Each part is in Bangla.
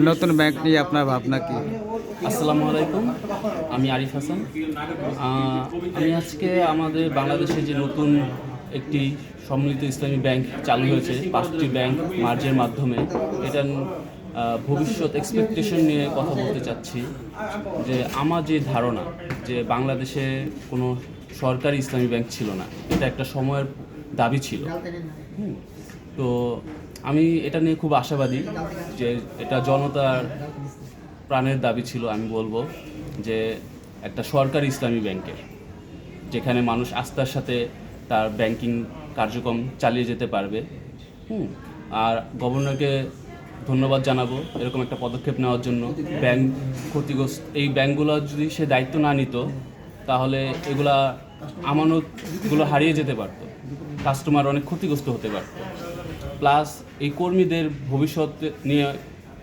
নতুন ব্যাংক নিয়ে আপনার ভাবনা কি? আসসালামু আলাইকুম, আমি আরিফ হাসান। আমি আজকে আমাদের বাংলাদেশে যে নতুন একটি সম্মিলিত ইসলামী ব্যাংক চালু হয়েছে 5টি ব্যাংক মার্জের মাধ্যমে, এটার ভবিষ্যৎ এক্সপেকটেশন নিয়ে কথা বলতে চাচ্ছি। যে আমার যে ধারণা যে বাংলাদেশে কোনো সরকারি ইসলামী ব্যাংক ছিল না, এটা একটা সময়ের দাবি ছিল। তো আমি এটা নিয়ে খুব আশাবাদী যে এটা জনতার প্রাণের দাবি ছিল। আমি বলবো যে একটা সরকারি ইসলামী ব্যাংকের, যেখানে মানুষ আস্থার সাথে তার ব্যাংকিং কার্যক্রম চালিয়ে যেতে পারবে। আর গভর্নরকে ধন্যবাদ জানাবো এরকম একটা পদক্ষেপ নেওয়ার জন্য। ব্যাংক ক্ষতিগ্রস্ত এই ব্যাংকগুলো যদি সে দায়িত্ব না নিত, তাহলে এগুলা আমানতগুলো হারিয়ে যেতে পারত, কাস্টমার অনেক ক্ষতিগ্রস্ত হতে পারত। প্লাস এই কর্মীদের ভবিষ্যৎ নিয়ে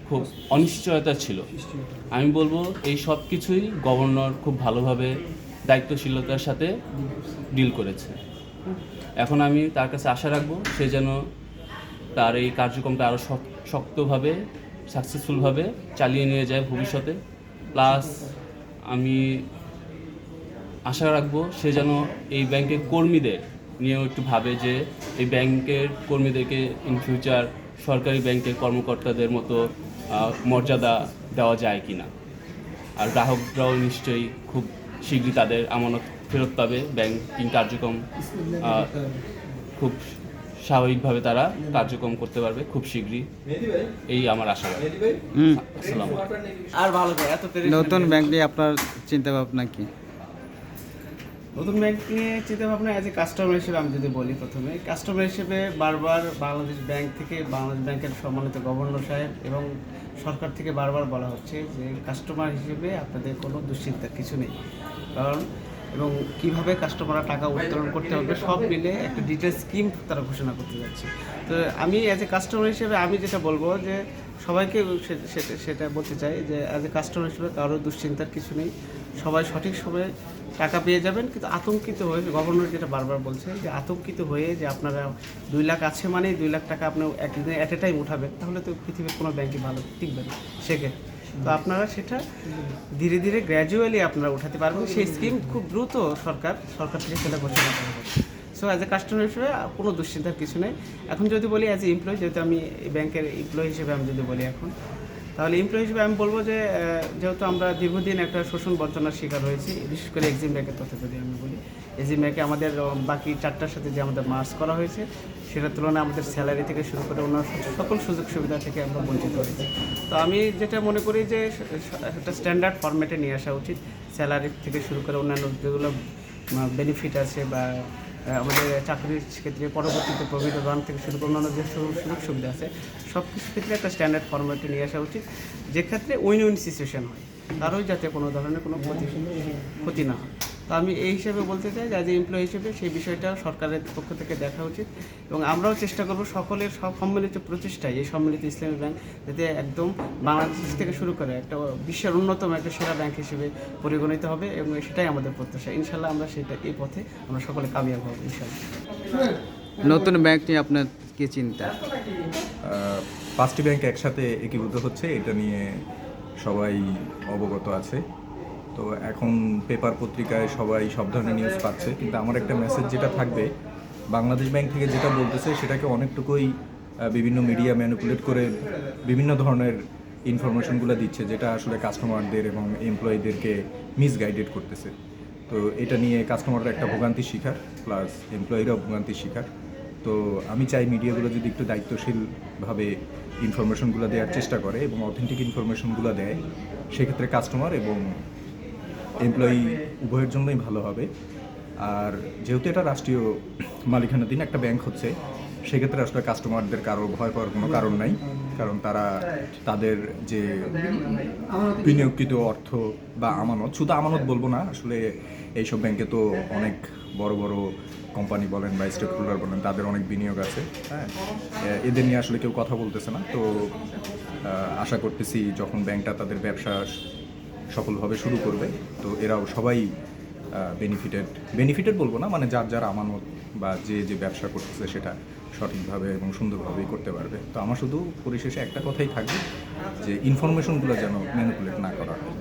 খুব অনিশ্চয়তা ছিল। আমি বলবো এই সব কিছুই গভর্নর খুব ভালোভাবে দায়িত্বশীলতার সাথে ডিল করেছে। এখন আমি তার কাছে আশা রাখবো সে যেন তার এই কার্যক্রমটা আরও শক্তভাবে সাকসেসফুলভাবে চালিয়ে নিয়ে যায় ভবিষ্যতে। প্লাস আমি আশা রাখবো সে যেন এই ব্যাংকের কর্মীদের নিয়েও একটু ভাবে যে এই ব্যাংকের কর্মীদেরকে ইন ফিউচার সরকারি ব্যাংকের কর্মকর্তাদের মতো মর্যাদা দেওয়া যায় কি না। আর গ্রাহকরাও নিশ্চয়ই খুব শীঘ্রই তাদের আমানত ফেরত পাবে। ব্যাংকিং কার্যক্রম খুব স্বাভাবিকভাবে তারা কার্যক্রম করতে পারবে খুব শীঘ্রই, এই আমার আশা। আসসালামু আলাইকুম। নতুন ব্যাংক নিয়ে আপনার চিন্তা ভাবনা কি? নতুন ব্যাংক নিয়ে চিন্তা ভাবনা অ্যাজ এ কাস্টমার হিসেবে আমি যদি বলি, প্রথমে কাস্টমার হিসেবে বারবার বাংলাদেশ ব্যাংক থেকে, বাংলাদেশ ব্যাংকের সম্মানিত গভর্নর সাহেব এবং সরকার থেকে বারবার বলা হচ্ছে যে কাস্টমার হিসেবে আপনাদের কোনো দুশ্চিন্তার কিছু নেই। কারণ এবং কীভাবে কাস্টমাররা টাকা উত্তোলন করতে হবে সব মিলে একটা ডিটেল স্কিম তারা ঘোষণা করতে যাচ্ছে। তো আমি অ্যাজ এ কাস্টমার হিসেবে আমি যেটা বলবো যে সবাইকে সেটা বলতে চাই যে অ্যাজ এ কাস্টমার হিসেবে কারোর দুশ্চিন্তার কিছু নেই। সবাই সঠিক সময়ে টাকা পেয়ে যাবেন, কিন্তু আতঙ্কিত হয়ে, গভর্নর যেটা বারবার বলছে যে আতঙ্কিত হয়ে যে আপনারা 2 লাখ আছে মানে 2 লাখ টাকা আপনি একদিনে অ্যাট এ টাইম উঠাবেন, তাহলে তো পৃথিবীর কোনো ব্যাংকই ভালো টিকবে না সেক্ষেত্রে। তো আপনারা সেটা ধীরে ধীরে গ্র্যাজুয়ালি আপনারা উঠাতে পারবেন। সেই স্কিম খুব দ্রুত সরকার থেকে সেটা ঘোষণা করা হবে। সো অ্যাজ এ কাস্টমার হিসেবে কোনো দুশ্চিন্তার কিছু নেই। এখন যদি বলি অ্যাজ এ এমপ্লয়ি, যেহেতু আমি এই ব্যাংকের এমপ্লয়ি হিসেবে আমি যদি বলি এখন, তাহলে এমপ্লয়ি হিসেবে আমি বলবো যে যেহেতু আমরা দীর্ঘদিন একটা শোষণ বঞ্চনার শিকার হয়েছি, বিশেষ করে এক্সিম ব্যাংকের তথ্য যদি আমি বলি, এক্সিম ব্যাংকে আমাদের বাকি 4টার সাথে যে আমাদের মার্জ করা হয়েছে, সেটার তুলনায় আমাদের স্যালারি থেকে শুরু করে অন্য সকল সুযোগ সুবিধা থেকে আমরা বঞ্চিত হয়েছি। তো আমি যেটা মনে করি যে একটা স্ট্যান্ডার্ড ফরম্যাটে নিয়ে আসা উচিত। স্যালারি থেকে শুরু করে অন্যান্য যেগুলো বেনিফিট আছে বা আমাদের চাকরির ক্ষেত্রে পরবর্তীতে প্রভিডেন্ট ফান্ড থেকে শুরু করে অন্যান্য যে সুযোগ সুবিধা আছে, সব কিছু ক্ষেত্রে একটা স্ট্যান্ডার্ড ফরম্যাটে নিয়ে আসা উচিত, যে ক্ষেত্রে উইন উইন সিচুয়েশন হয়, কারোই যাতে কোনো ধরনের কোনো ক্ষতি না হয়। তো আমি এই হিসেবে বলতে চাই যে অ্যাজ এ এমপ্লয়ি হিসেবে সেই বিষয়টা সরকারের পক্ষ থেকে দেখা উচিত, এবং আমরাও চেষ্টা করব সকলের সম্মিলিত প্রচেষ্টায় এই সম্মিলিত ইসলামী ব্যাংক যাতে একদম বাংলাদেশ থেকে শুরু করে একটা বিশ্বের অন্যতম একটা সেরা ব্যাংক হিসেবে পরিগণিত হবে, এবং সেটাই আমাদের প্রত্যাশা। ইনশাল্লাহ আমরা সেটা এই পথে আমরা সকলে কামিয়াব হব ইনশাল্লাহ। নতুন ব্যাংক নিয়ে আপনার কি চিন্তা? 5টি ব্যাংক একসাথে একীভূত হচ্ছে, এটা নিয়ে সবাই অবগত আছে। তো এখন পেপার পত্রিকায় সবাই সব ধরনের নিউজ পাচ্ছে, কিন্তু আমার একটা মেসেজ যেটা থাকবে, বাংলাদেশ ব্যাংক থেকে যেটা বলতেছে সেটাকে অনেকটুকুই বিভিন্ন মিডিয়া ম্যানিপুলেট করে বিভিন্ন ধরনের ইনফরমেশনগুলো দিচ্ছে, যেটা আসলে কাস্টমারদের এবং এমপ্লয়ীদেরকে মিসগাইডেড করতেছে। তো এটা নিয়ে কাস্টমাররা একটা ভোগান্তির শিকার, প্লাস এমপ্লয়িরাও ভোগান্তির শিকার। তো আমি চাই মিডিয়াগুলো যদি একটু দায়িত্বশীলভাবে ইনফরমেশনগুলো দেওয়ার চেষ্টা করে এবং অথেন্টিক ইনফরমেশনগুলো দেয়, সেক্ষেত্রে কাস্টমার এবং এমপ্লয়ি উভয়ের জন্যই ভালো হবে। আর যেহেতু এটা রাষ্ট্রীয় মালিকানাধীন একটা ব্যাংক হচ্ছে, সেক্ষেত্রে আসলে কাস্টমারদের কারো ভয় পাওয়ার কোনো কারণ নাই, কারণ তারা তাদের যে বিনিয়োগকৃত অর্থ বা আমানত, শুধু আমানত বলবো না, আসলে এইসব ব্যাংকে তো অনেক বড় বড় কোম্পানি বলেন বা স্টেক হোল্ডার বলেন, তাদের অনেক বিনিয়োগ আছে। হ্যাঁ, এদের নিয়ে আসলে কেউ কথা বলতেছে না। তো আশা করতেছি যখন ব্যাংকটা তাদের ব্যবসা সফলভাবে শুরু করবে, তো এরাও সবাই বেনিফিটেড বলবো না, মানে যার যার আমানত বা যে ব্যবসা করতেছে সেটা সঠিকভাবে এবং সুন্দরভাবেই করতে পারবে। তো আমার শুধু পরিশেষে একটা কথাই থাকবে যে ইনফরমেশনগুলো যেন ম্যানিপুলেট না করা হয়।